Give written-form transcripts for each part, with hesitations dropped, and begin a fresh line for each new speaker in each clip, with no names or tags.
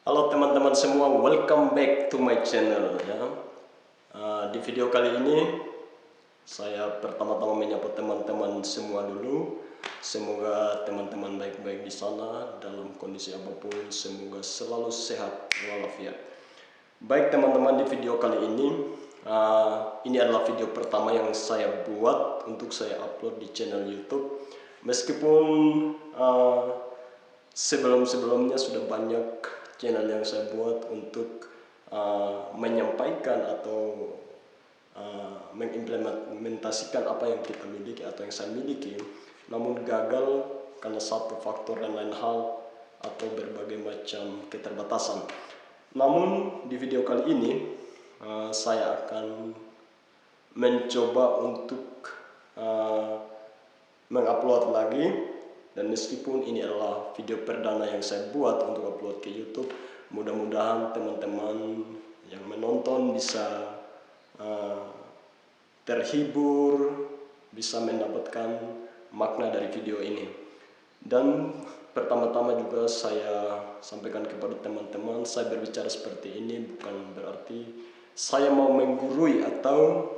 Halo teman-teman semua, welcome back to my channel ya. Di video kali ini saya pertama-tama menyapa teman-teman semua dulu. Semoga teman-teman baik-baik di sana dalam kondisi apapun, semoga selalu sehat walafiat. Baik teman-teman, di video kali ini adalah video pertama yang saya buat untuk saya upload di channel YouTube. Meskipun sebelum-sebelumnya sudah banyak channel yang saya buat untuk menyampaikan atau mengimplementasikan apa yang kita miliki atau yang saya miliki, namun gagal karena satu faktor dan lain hal atau berbagai macam keterbatasan. Namun di video kali ini saya akan mencoba untuk mengupload lagi. Dan meskipun ini adalah video perdana yang saya buat untuk upload ke YouTube, mudah-mudahan teman-teman yang menonton bisa terhibur, bisa mendapatkan makna dari video ini. Dan pertama-tama juga saya sampaikan kepada teman-teman, saya berbicara seperti ini bukan berarti saya mau menggurui atau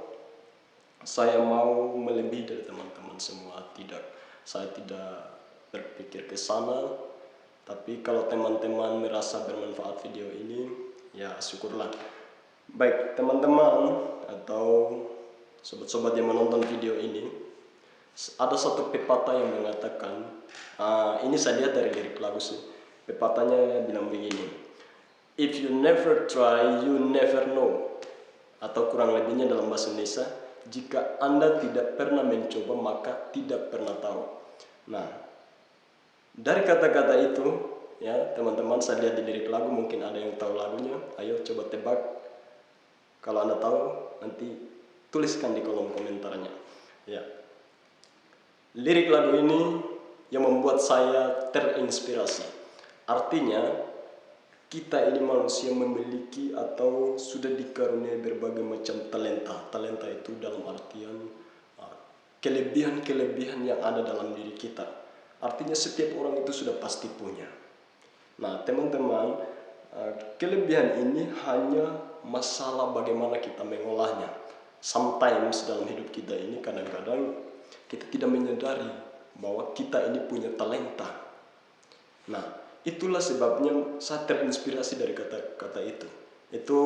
saya mau melebihi dari teman-teman semua. Tidak, saya tidak berpikir ke sana. Tapi kalau teman-teman merasa bermanfaat video ini, ya syukurlah. Baik teman-teman atau sobat-sobat yang menonton video ini, ada satu pepatah yang mengatakan, ini saya lihat dari lirik lagu sih. Pepatahnya bilang begini, if you never try, you never know. Atau kurang lebihnya dalam bahasa Indonesia, jika Anda tidak pernah mencoba, maka tidak pernah tahu. Nah, dari kata-kata itu, ya teman-teman, saya lihat di lirik lagu, mungkin ada yang tahu lagunya. Ayo coba tebak. Kalau Anda tahu, nanti tuliskan di kolom komentarnya. Ya, lirik lagu ini yang membuat saya terinspirasi. Artinya, kita ini manusia memiliki atau sudah dikaruniai berbagai macam talenta. Talenta itu dalam artian kelebihan-kelebihan yang ada dalam diri kita. Artinya setiap orang itu sudah pasti punya. Nah teman-teman, kelebihan ini hanya masalah bagaimana kita mengolahnya. Sometimes dalam hidup kita ini kadang-kadang kita tidak menyadari bahwa kita ini punya talenta. Nah itulah sebabnya saya terinspirasi dari kata-kata itu. Itu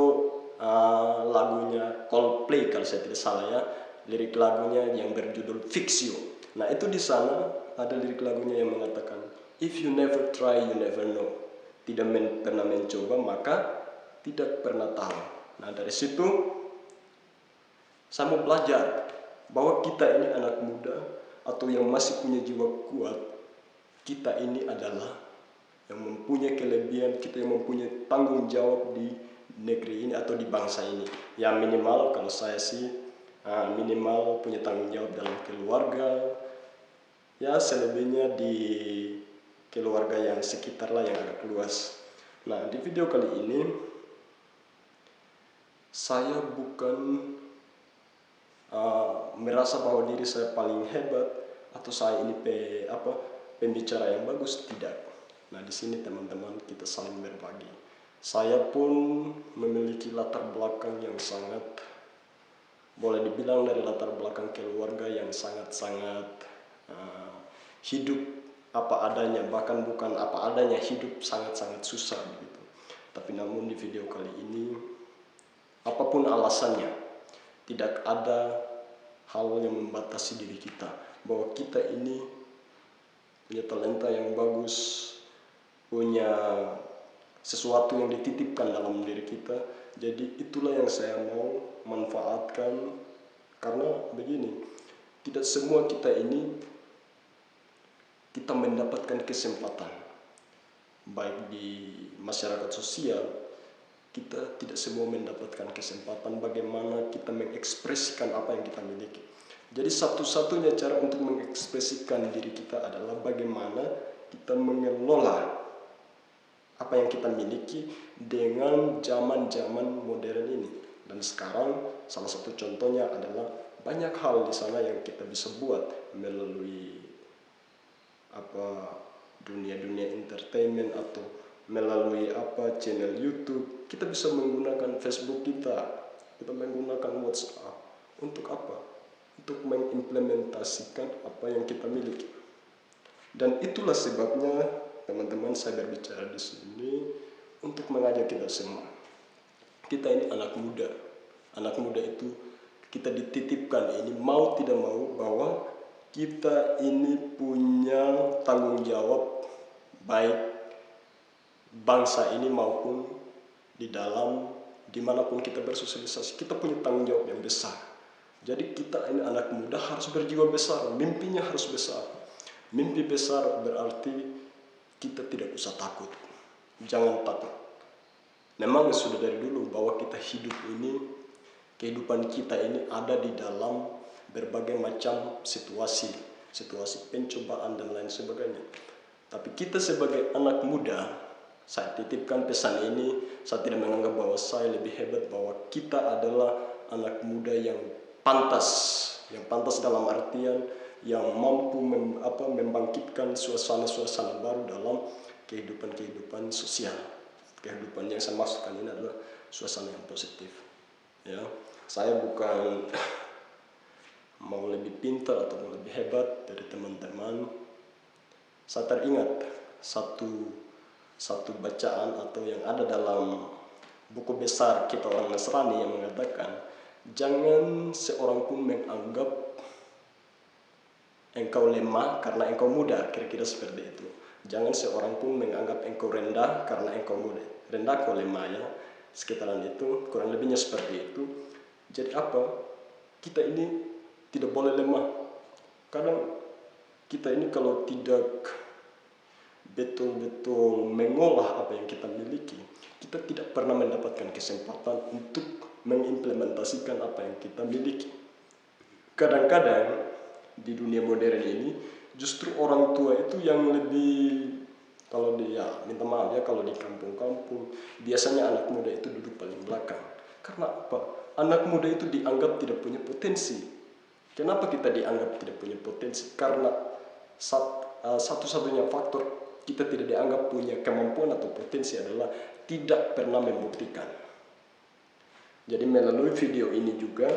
lagunya Coldplay kalau saya tidak salah ya. Lirik lagunya yang berjudul Fix You. Nah itu di sana ada lirik lagunya yang mengatakan, if you never try, you never know. Tidak pernah mencoba, maka tidak pernah tahu. Nah dari situ saya mau belajar bahwa kita ini anak muda atau yang masih punya jiwa kuat. Kita ini adalah yang mempunyai kelebihan, kita yang mempunyai tanggung jawab di negeri ini atau di bangsa ini. Ya minimal kalau saya sih minimal punya tanggung jawab dalam keluarga. Ya selebihnya di keluarga yang sekitar lah, yang agak luas. Nah di video kali ini saya bukan merasa bahwa diri saya paling hebat atau saya ini pembicara yang bagus, tidak. Nah di sini teman-teman kita saling berbagi. Saya pun memiliki latar belakang yang sangat, boleh dibilang dari latar belakang keluarga yang sangat-sangat hidup apa adanya, bahkan bukan apa adanya, hidup sangat-sangat susah begitu. Tapi namun di video kali ini, apapun alasannya, tidak ada hal yang membatasi diri kita, bahwa kita ini punya talenta yang bagus, punya sesuatu yang dititipkan dalam diri kita. Jadi itulah yang saya mau manfaatkan. Karena begini, tidak semua kita ini kita mendapatkan kesempatan. Baik di masyarakat sosial, kita tidak semua mendapatkan kesempatan bagaimana kita mengekspresikan apa yang kita miliki. Jadi satu-satunya cara untuk mengekspresikan diri kita adalah bagaimana kita mengelola apa yang kita miliki dengan zaman-zaman modern ini. Dan sekarang salah satu contohnya adalah banyak hal di sana yang kita bisa buat melalui dunia-dunia entertainment atau melalui channel YouTube, kita bisa menggunakan Facebook kita menggunakan WhatsApp. Untuk apa? Untuk mengimplementasikan apa yang kita miliki. Dan itulah sebabnya teman-teman saya berbicara di sini untuk mengajak kita semua. Kita ini anak muda. Anak muda itu kita dititipkan ini mau tidak mau bahwa kita ini punya tanggung jawab baik bangsa ini maupun di dalam dimanapun kita bersosialisasi, kita punya tanggung jawab yang besar. Jadi kita ini anak muda harus berjiwa besar, mimpinya harus besar. Mimpi besar berarti kita tidak usah takut. Jangan takut. Memang sudah dari dulu bahwa kita hidup ini, kehidupan kita ini ada di dalam berbagai macam situasi pencobaan dan lain sebagainya. Tapi kita sebagai anak muda, saya titipkan pesan ini, saya tidak menganggap bahwa saya lebih hebat, bahwa kita adalah anak muda yang pantas dalam artian yang mampu membangkitkan suasana-suasana baru dalam kehidupan sosial. Kehidupan yang saya maksudkan ini adalah suasana yang positif. Ya, saya bukan mau lebih pintar atau mau lebih hebat dari teman-teman. Saya teringat satu bacaan atau yang ada dalam buku besar kita orang Nasrani yang mengatakan, jangan seorang pun menganggap engkau lemah karena engkau muda, kira-kira seperti itu. Jangan seorang pun menganggap engkau rendah karena engkau muda. Rendah kau lemah, ya, sekitaran itu, kurang lebihnya seperti itu. Jadi kita ini tidak boleh lemah. Kadang kita ini kalau tidak betul-betul mengolah apa yang kita miliki, kita tidak pernah mendapatkan kesempatan untuk mengimplementasikan apa yang kita miliki. Kadang-kadang di dunia modern ini justru orang tua itu yang lebih, kalau dia minta maaf ya, kalau di kampung-kampung biasanya anak muda itu duduk paling belakang. Karena apa? Anak muda itu dianggap tidak punya potensi. Kenapa kita dianggap tidak punya potensi? Karena satu-satunya faktor kita tidak dianggap punya kemampuan atau potensi adalah tidak pernah membuktikan. Jadi melalui video ini juga,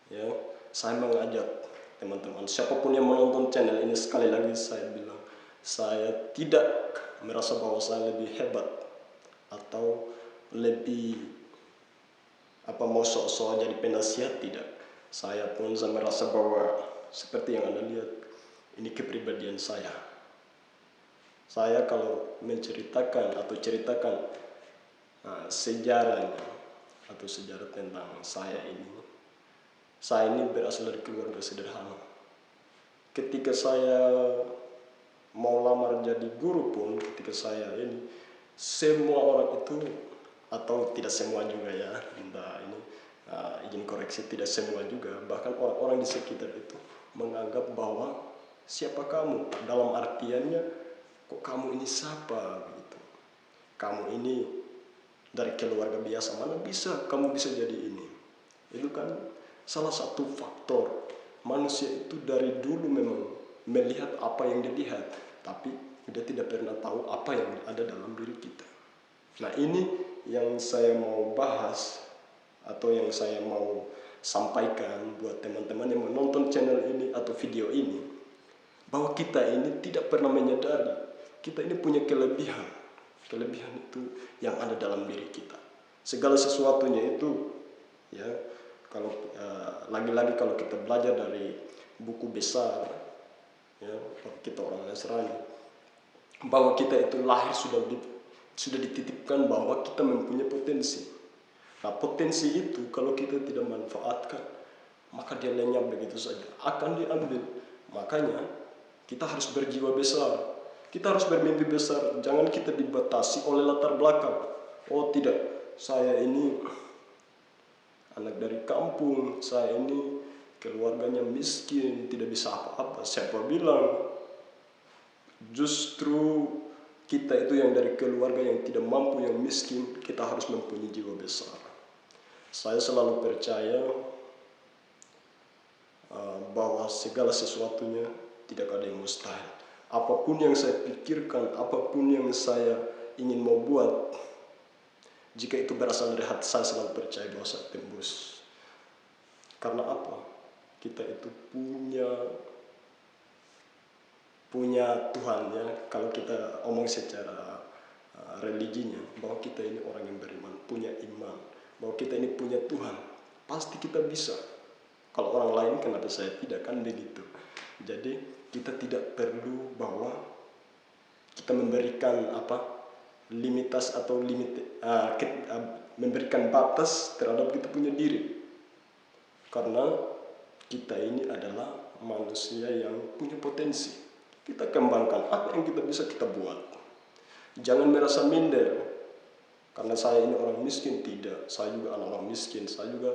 ya, saya mengajak teman-teman, siapapun yang menonton channel ini, sekali lagi saya bilang, saya tidak merasa bahwa saya lebih hebat atau lebih mau sok-sok jadi penasihat, tidak. Saya pun merasa bahwa seperti yang Anda lihat, ini kepribadian saya. Saya kalau menceritakan atau ceritakan sejarahnya atau sejarah tentang saya ini berasal dari keluarga sederhana. Ketika saya mau lamar jadi guru pun, ketika saya ini, semua orang itu, atau tidak semua juga ya, izin koreksi, tidak semua juga, bahkan orang-orang di sekitar itu menganggap bahwa siapa kamu, dalam artiannya kok kamu ini siapa begitu, kamu ini dari keluarga biasa, mana bisa kamu bisa jadi ini. Itu kan salah satu faktor manusia itu dari dulu memang melihat apa yang dia lihat, tapi dia tidak pernah tahu apa yang ada dalam diri kita. Nah, ini yang saya mau bahas atau yang saya mau sampaikan buat teman-teman yang menonton channel ini atau video ini, bahwa kita ini tidak pernah menyadari kita ini punya kelebihan itu yang ada dalam diri kita. Segala sesuatunya itu, ya, kalau lagi-lagi kalau kita belajar dari buku besar, ya, kita orang Nasrani, bahwa kita itu lahir sudah dititipkan bahwa kita mempunyai potensi. Nah, potensi itu kalau kita tidak manfaatkan, maka dia lenyap begitu saja, akan diambil. Makanya kita harus berjiwa besar, kita harus bermimpi besar. Jangan kita dibatasi oleh latar belakang. Oh tidak, saya ini anak dari kampung, saya ini keluarganya miskin, tidak bisa apa-apa. Siapa bilang? Justru kita itu yang dari keluarga yang tidak mampu, yang miskin, kita harus mempunyai jiwa besar. Saya selalu percaya bahwa segala sesuatunya tidak ada yang mustahil. Apapun yang saya pikirkan, apapun yang saya ingin mau buat, jika itu berasal dari hati, saya selalu percaya bahwa saya tembus. Karena apa? Kita itu punya Tuhan ya. Kalau kita omong secara religinya, bahwa kita ini orang yang beriman, punya iman, bahwa kita ini punya Tuhan, pasti kita bisa. Kalau orang lain kenapa saya tidak, kan begitu. Jadi kita tidak perlu bahwa kita memberikan limitas atau memberikan batas terhadap kita punya diri, karena kita ini adalah manusia yang punya potensi. Kita kembangkan apa yang kita bisa, kita buat. Jangan merasa minder karena saya ini orang miskin. Tidak, saya juga anak orang miskin, saya juga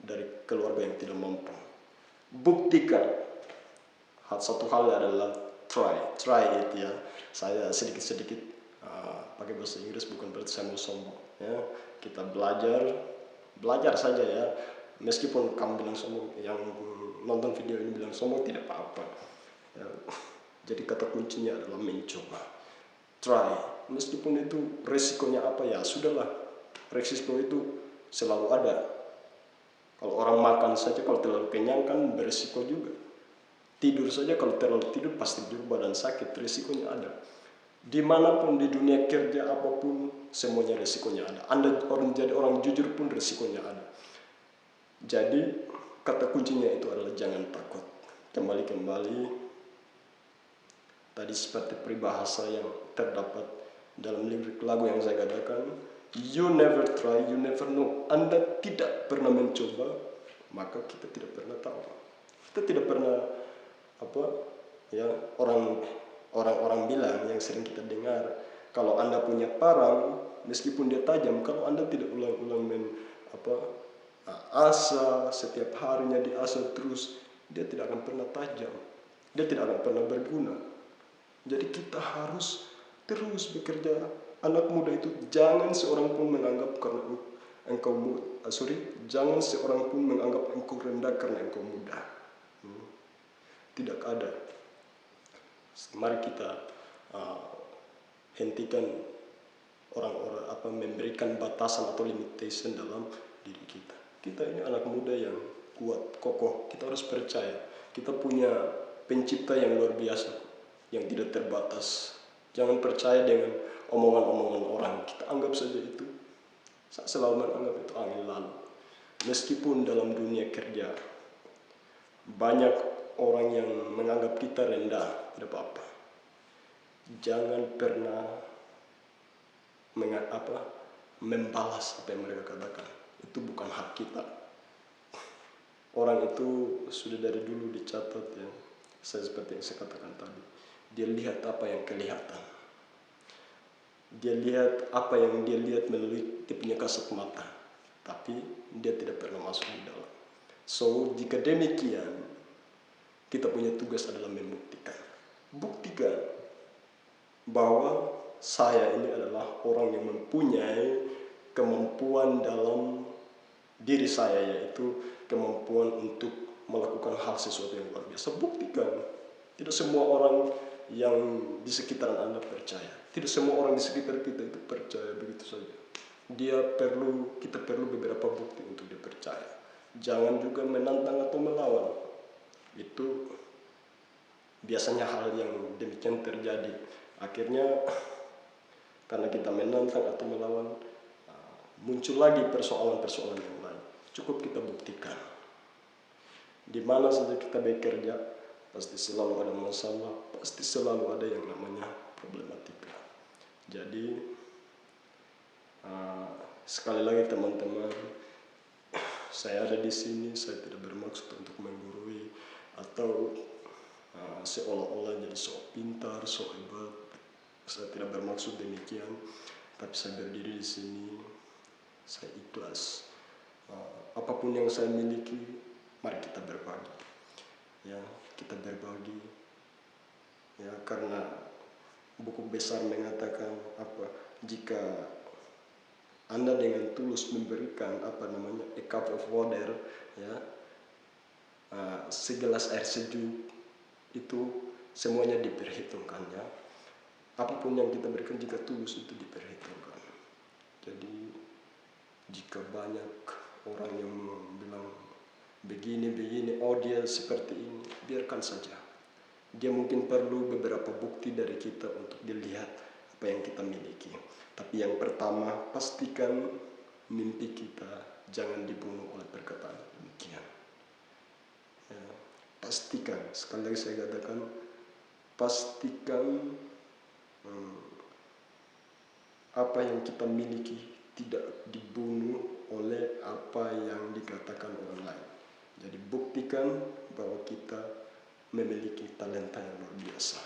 dari keluarga yang tidak mampu. Buktikan. Satu hal adalah try it ya. Saya sedikit pakai bahasa Inggris bukan berarti saya mau sombong ya. Kita belajar saja ya. Meskipun kamu bilang sombong, yang nonton video ini bilang sombong, tidak apa-apa ya. Jadi kata kuncinya adalah mencoba, try. Meskipun itu resikonya apa ya sudahlah, resiko itu selalu ada. Kalau orang makan saja kalau terlalu kenyang kan beresiko juga. Tidur saja kalau terlalu tidur pasti juga badan sakit, resikonya ada. Dimanapun di dunia kerja apapun, semuanya resikonya ada. Anda jadi orang jujur pun resikonya ada. Jadi kata kuncinya itu adalah jangan takut. Kembali tadi seperti peribahasa yang terdapat dalam lirik lagu yang saya katakan, you never try, you never know. Anda tidak pernah mencoba, maka kita tidak pernah tahu. Kita tidak pernah orang-orang bilang yang sering kita dengar, kalau Anda punya parang, meskipun dia tajam, kalau Anda tidak ulang-ulang asah setiap harinya diasah terus, dia tidak akan pernah tajam, dia tidak akan pernah berguna. Jadi kita harus terus bekerja. Anak muda itu jangan seorang pun menganggap jangan seorang pun menganggap engkau rendah karena engkau muda. Tidak ada. Mari kita hentikan orang-orang memberikan batasan atau limitation dalam diri kita. Kita ini anak muda yang kuat, kokoh. Kita harus percaya. Kita punya pencipta yang luar biasa, yang tidak terbatas. Jangan percaya dengan omongan-omongan orang. Kita anggap saja itu. Saya selalu menganggap itu angin lalu. Meskipun dalam dunia kerja banyak orang yang menganggap kita rendah, tidak apa-apa. Jangan pernah membalas apa yang mereka katakan. Itu bukan hak kita. Orang itu sudah dari dulu dicatat ya. Saya seperti yang saya katakan tadi. Dia lihat apa yang kelihatan. Dia lihat apa yang dia lihat melalui dia punya kasat mata. Tapi dia tidak pernah masuk di dalam. So, jika demikian, kita punya tugas adalah membuktikan. Buktikan bahwa saya ini adalah orang yang mempunyai kemampuan dalam diri saya, yaitu kemampuan untuk melakukan hal sesuatu yang luar biasa. Buktikan. Tidak semua orang yang di sekitaran Anda percaya. Tidak semua orang di sekitar kita itu percaya begitu saja. Kita perlu beberapa bukti untuk dia percaya. Jangan juga menantang atau melawan. Itu biasanya hal yang demikian terjadi. Akhirnya karena kita menantang atau melawan, muncul lagi persoalan-persoalan yang lain. Cukup kita buktikan. Di mana saja kita bekerja, pasti selalu ada masalah, pasti selalu ada yang namanya problematika. Jadi sekali lagi teman-teman, saya ada di sini, saya tidak bermaksud untuk menggurui atau seolah-olah jadi sok pintar, sok hebat. Saya tidak bermaksud demikian, tapi saya berdiri di sini, saya ikhlas. Apapun yang saya miliki, mari kita berbagi. Ya, kita berbagi. Ya, karena buku besar mengatakan jika Anda dengan tulus memberikan a cup of water, ya, segelas air sejuk, itu semuanya diperhitungkan ya. Apapun yang kita berikan jika tulus itu diperhitungkan. Jadi jika banyak orang yang bilang begini, oh dia seperti ini, biarkan saja. Dia mungkin perlu beberapa bukti dari kita untuk dilihat apa yang kita miliki. Tapi yang pertama, pastikan mimpi kita jangan dibunuh oleh perkataan demikian. Ya, pastikan, sekali lagi saya katakan, pastikan apa yang kita miliki tidak dibunuh oleh apa yang dikatakan orang lain. Jadi buktikan bahwa kita memiliki talenta yang luar biasa.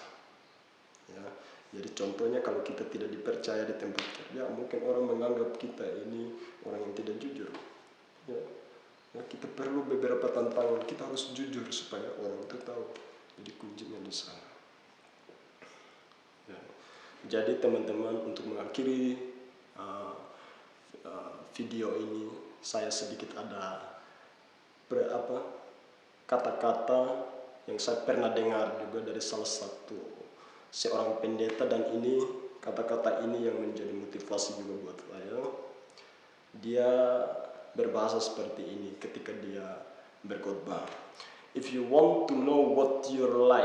Ya, jadi contohnya kalau kita tidak dipercaya di tempat kerja, mungkin orang menganggap kita ini orang yang tidak jujur. Ya, ya kita perlu beberapa tantangan, kita harus jujur supaya orang itu tahu. Jadi kuncinya di sana. Ya. Jadi teman-teman, untuk mengakhiri video ini, saya sedikit ada kata-kata yang saya pernah dengar juga dari salah satu seorang pendeta, dan ini kata-kata ini yang menjadi motivasi juga buat saya. Dia berbahasa seperti ini ketika dia berkhotbah. If you want to know what your life